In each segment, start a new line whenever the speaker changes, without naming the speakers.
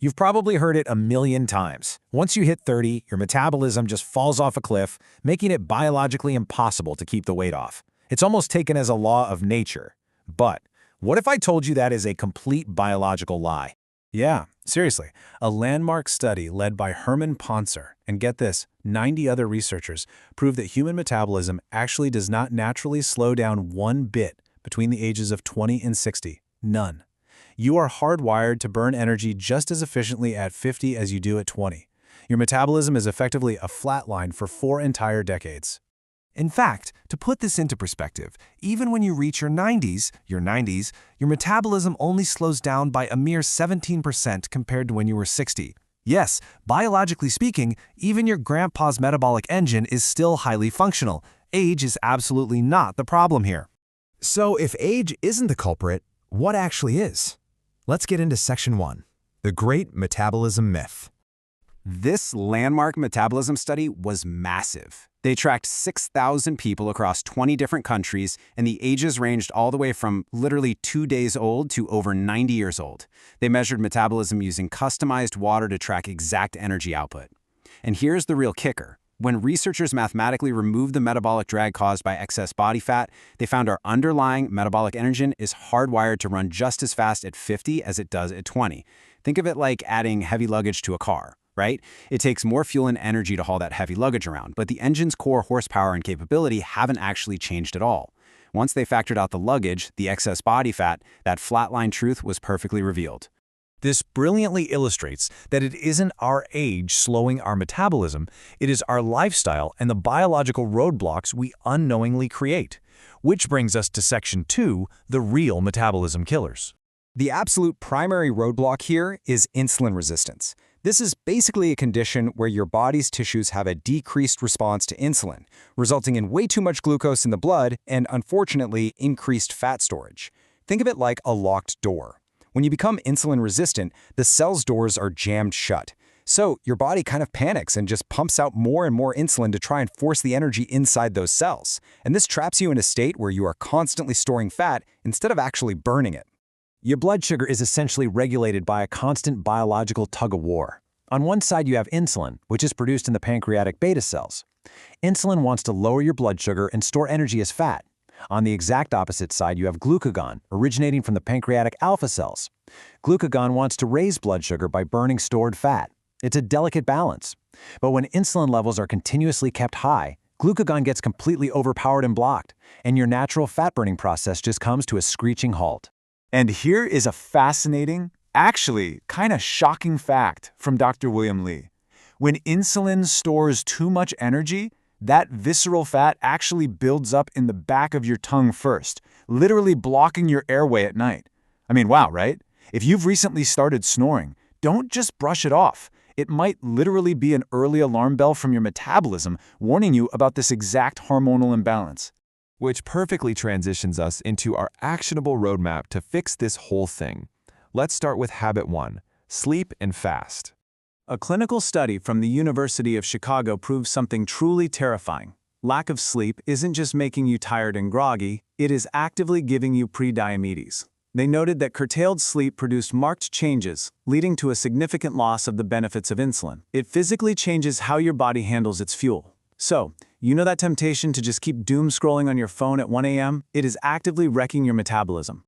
You've probably heard it a million times. Once you hit 30, your metabolism just falls off a cliff, making it biologically impossible to keep the weight off. It's almost taken as a law of nature. But what if I told you that is a complete biological lie?
Yeah, seriously. A landmark study led by Herman Poncer, and get this, 90 other researchers, proved that human metabolism actually does not naturally slow down one bit between the ages of 20 and 60. None. You are hardwired to burn energy just as efficiently at 50 as you do at 20. Your metabolism is effectively a flat line for 4 entire decades.
In fact, to put this into perspective, even when you reach your 90s, your metabolism only slows down by a mere 17% compared to when you were 60. Yes, biologically speaking, even your grandpa's metabolic engine is still highly functional. Age is absolutely not the problem here.
So if age isn't the culprit, what actually is? Let's get into Section 1, the Great Metabolism Myth.
This landmark metabolism study was massive. They tracked 6,000 people across 20 different countries, and the ages ranged all the way from literally 2 days old to over 90 years old. They measured metabolism using customized water to track exact energy output. And here's the real kicker. When researchers mathematically removed the metabolic drag caused by excess body fat, they found our underlying metabolic engine is hardwired to run just as fast at 50 as it does at 20. Think of it like adding heavy luggage to a car, right? It takes more fuel and energy to haul that heavy luggage around, but the engine's core horsepower and capability haven't actually changed at all. Once they factored out the luggage, the excess body fat, that flatline truth was perfectly revealed.
This brilliantly illustrates that it isn't our age slowing our metabolism, it is our lifestyle and the biological roadblocks we unknowingly create. Which brings us to Section 2, the real metabolism killers.
The absolute primary roadblock here is insulin resistance. This is basically a condition where your body's tissues have a decreased response to insulin, resulting in way too much glucose in the blood and, unfortunately, increased fat storage. Think of it like a locked door. When you become insulin resistant, the cell's doors are jammed shut. So your body kind of panics and just pumps out more and more insulin to try and force the energy inside those cells. And this traps you in a state where you are constantly storing fat instead of actually burning it.
Your blood sugar is essentially regulated by a constant biological tug-of-war. On one side, you have insulin, which is produced in the pancreatic beta cells. Insulin wants to lower your blood sugar and store energy as fat. On the exact opposite side, you have glucagon, originating from the pancreatic alpha cells. Glucagon wants to raise blood sugar by burning stored fat. It's a delicate balance. But when insulin levels are continuously kept high, glucagon gets completely overpowered and blocked, and your natural fat-burning process just comes to a screeching halt.
And here is a fascinating, actually kind of shocking fact from Dr. William Li. When insulin stores too much energy, that visceral fat actually builds up in the back of your tongue first, literally blocking your airway at night. I mean, wow, right? If you've recently started snoring, don't just brush it off. It might literally be an early alarm bell from your metabolism warning you about this exact hormonal imbalance.
Which perfectly transitions us into our actionable roadmap to fix this whole thing. Let's start with habit 1, sleep and fast.
A clinical study from the University of Chicago proves something truly terrifying. Lack of sleep isn't just making you tired and groggy, it is actively giving you prediabetes. They noted that curtailed sleep produced marked changes, leading to a significant loss of the benefits of insulin. It physically changes how your body handles its fuel. So, you know that temptation to just keep doom scrolling on your phone at 1 a.m.? It is actively wrecking your metabolism.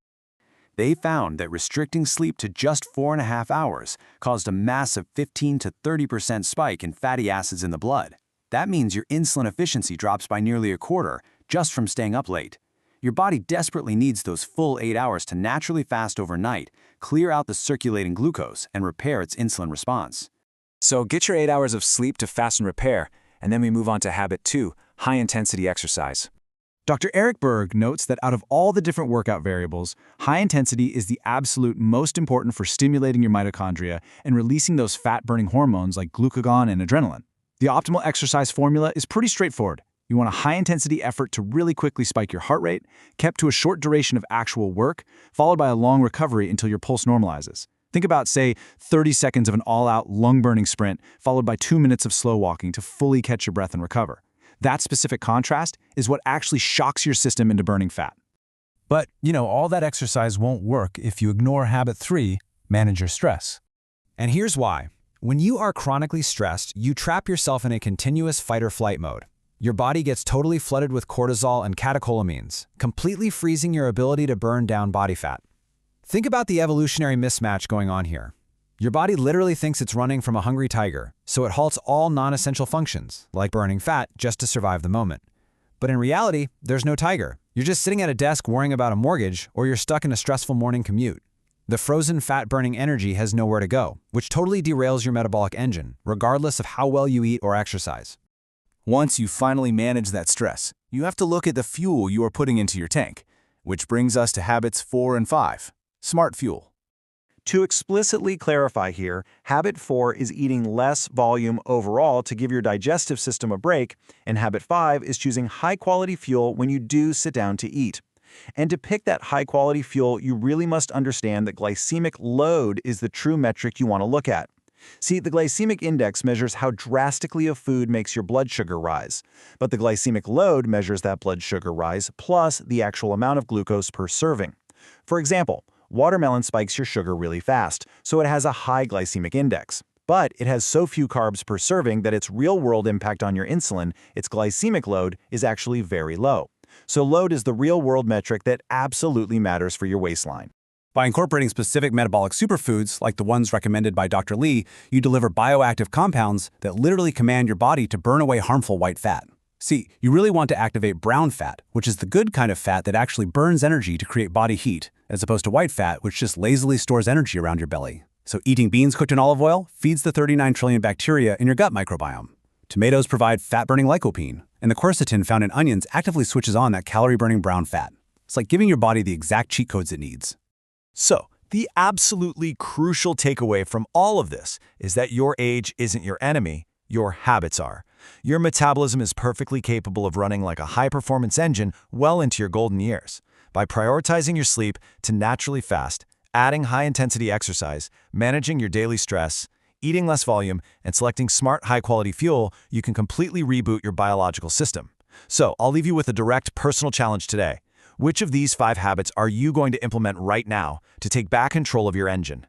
They found that restricting sleep to just 4.5 hours caused a massive 15 to 30% spike in fatty acids in the blood. That means your insulin efficiency drops by nearly a quarter just from staying up late. Your body desperately needs those full 8 hours to naturally fast overnight, clear out the circulating glucose, and repair its insulin response.
So get your 8 hours of sleep to fast and repair, and then we move on to habit 2, high-intensity exercise.
Dr. Eric Berg notes that out of all the different workout variables, high intensity is the absolute most important for stimulating your mitochondria and releasing those fat-burning hormones like glucagon and adrenaline. The optimal exercise formula is pretty straightforward. You want a high-intensity effort to really quickly spike your heart rate, kept to a short duration of actual work, followed by a long recovery until your pulse normalizes. Think about, say, 30 seconds of an all-out, lung-burning sprint, followed by 2 minutes of slow walking to fully catch your breath and recover. That specific contrast is what actually shocks your system into burning fat.
But, all that exercise won't work if you ignore habit 3, manage your stress. And here's why. When you are chronically stressed, you trap yourself in a continuous fight-or-flight mode. Your body gets totally flooded with cortisol and catecholamines, completely freezing your ability to burn down body fat. Think about the evolutionary mismatch going on here. Your body literally thinks it's running from a hungry tiger, so it halts all non-essential functions, like burning fat, just to survive the moment. But in reality, there's no tiger. You're just sitting at a desk worrying about a mortgage, or you're stuck in a stressful morning commute. The frozen fat-burning energy has nowhere to go, which totally derails your metabolic engine, regardless of how well you eat or exercise.
Once you finally manage that stress, you have to look at the fuel you are putting into your tank, which brings us to habits 4 and 5. Smart fuel.
To explicitly clarify here, habit 4 is eating less volume overall to give your digestive system a break, and habit 5 is choosing high-quality fuel when you do sit down to eat. And to pick that high-quality fuel, you really must understand that glycemic load is the true metric you want to look at. See, the glycemic index measures how drastically a food makes your blood sugar rise, but the glycemic load measures that blood sugar rise plus the actual amount of glucose per serving. For example, watermelon spikes your sugar really fast, so it has a high glycemic index. But it has so few carbs per serving that its real-world impact on your insulin, its glycemic load, is actually very low. So load is the real-world metric that absolutely matters for your waistline.
By incorporating specific metabolic superfoods, like the ones recommended by Dr. Lee, you deliver bioactive compounds that literally command your body to burn away harmful white fat. See, you really want to activate brown fat, which is the good kind of fat that actually burns energy to create body heat, as opposed to white fat, which just lazily stores energy around your belly. So eating beans cooked in olive oil feeds the 39 trillion bacteria in your gut microbiome. Tomatoes provide fat-burning lycopene, and the quercetin found in onions actively switches on that calorie-burning brown fat. It's like giving your body the exact cheat codes it needs.
So, the absolutely crucial takeaway from all of this is that your age isn't your enemy, your habits are. Your metabolism is perfectly capable of running like a high-performance engine well into your golden years. By prioritizing your sleep to naturally fast, adding high-intensity exercise, managing your daily stress, eating less volume, and selecting smart, high-quality fuel, you can completely reboot your biological system. So, I'll leave you with a direct personal challenge today. Which of these 5 habits are you going to implement right now to take back control of your engine?